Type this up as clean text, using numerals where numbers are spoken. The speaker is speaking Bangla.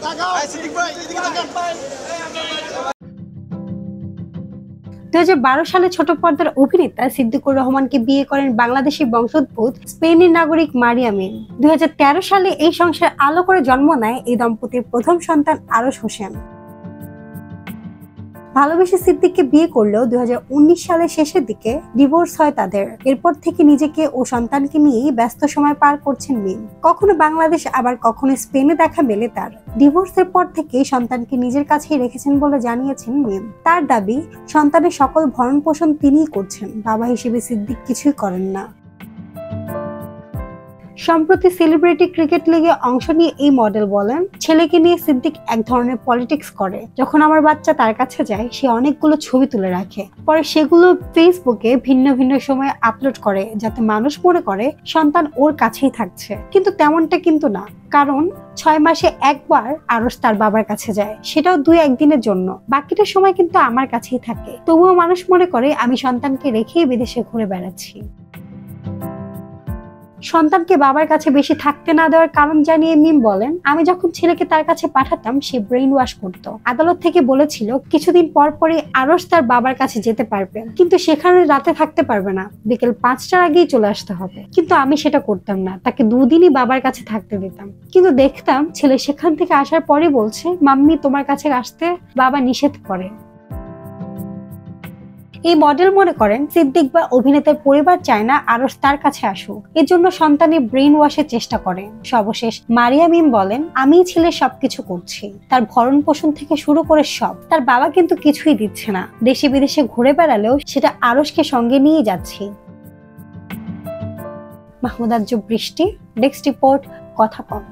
2012 সালে ছোট পর্দার অভিনেতা সিদ্দিকুর রহমানকে বিয়ে করেন বাংলাদেশি বংশোদ্ভূত স্পেনের নাগরিক মারিয়া মিম। 2013 সালে এই সংসার আলো করে জন্ম নেয় এই দম্পতির প্রথম সন্তান আরশ হোসেন। ভালোবেসে সিদ্দিককে বিয়ে করলেও 2019 সালের শেষের দিকে ডিভোর্স হয় তাদের। এরপর থেকে নিজেকে ও সন্তানকে নিয়েই ব্যস্ত সময় পার করছেন মিম। কখনো বাংলাদেশ আবার কখনো স্পেনে দেখা মেলে তার। ডিভোর্সের পর থেকে সন্তানকে নিজের কাছেই রেখেছেন বলে জানিয়েছেন মিম। তার দাবি, সন্তানের সকল ভরণ পোষণ তিনিই করছেন, বাবা হিসেবে সিদ্দিক কিছুই করেন না। সম্প্রতি সেলিব্রিটি ক্রিকেট লিগে অংশ নিয়ে এই মডেল বলেন, ছেলেকে নিয়ে সিদ্দিক এক ধরনের পলিটিক্স করে। যখন আমার বাচ্চা তার কাছে যায়, সে অনেকগুলো ছবি তুলে রাখে, পরে সেগুলো ফেসবুকে ভিন্ন ভিন্ন সময়ে আপলোড করে, যাতে মানুষ মনে করে সন্তান ওর কাছেই থাকছে। কিন্তু তেমনটা কিন্তু না, কারণ 6 মাসে একবার আরশ তার বাবার কাছে যায়, সেটাও 2-1 দিনের জন্য। বাকিটা সময় কিন্তু আমার কাছেই থাকে। তবুও মানুষ মনে করে আমি সন্তানকে রেখেই বিদেশে ঘুরে বেড়াচ্ছি। সন্তানকে বাবার কাছে বেশি থাকতে না দেওয়ার কারণ জানিয়ে মিম বলেন, আমি যখন ছেলেকে তার কাছে পাঠাতাম, সে ব্রেইন ওয়াশ করতো। আদালত থেকে বলেছিল কিছুদিন পর পরই আরশ তার বাবার কাছে যেতে পারবে, কিন্তু সেখানে রাতে থাকতে পারবে না, বিকেল 5টার আগেই চলে আসতে হবে। কিন্তু আমি সেটা করতাম না, তাকে 2 দিনই বাবার কাছে থাকতে দিতাম। কিন্তু দেখতাম ছেলে সেখান থেকে আসার পরে বলছে, মাম্মি তোমার কাছে আসতে বাবা নিষেধ করে। এই মডেল মনে করেন সিদ্দিক বা অভিনেতার পরিবার চায় না আরশ তার কাছে আসুক, এজন্য সন্তানের ব্রেইন ওয়াশের চেষ্টা করে। সর্বশেষ মারিয়া মিম বলেন, আমি ছেলের সবকিছু করছি, তার ভরণ পোষণ থেকে শুরু করে সব। তার বাবা কিন্তু কিছুই দিচ্ছে না, দেশে বিদেশে ঘুরে বেড়ালেও সেটা আরশকে সঙ্গে নিয়ে যাচ্ছি। মাহমুদা বৃষ্টি, ডেস্ক রিপোর্ট, কথা কম।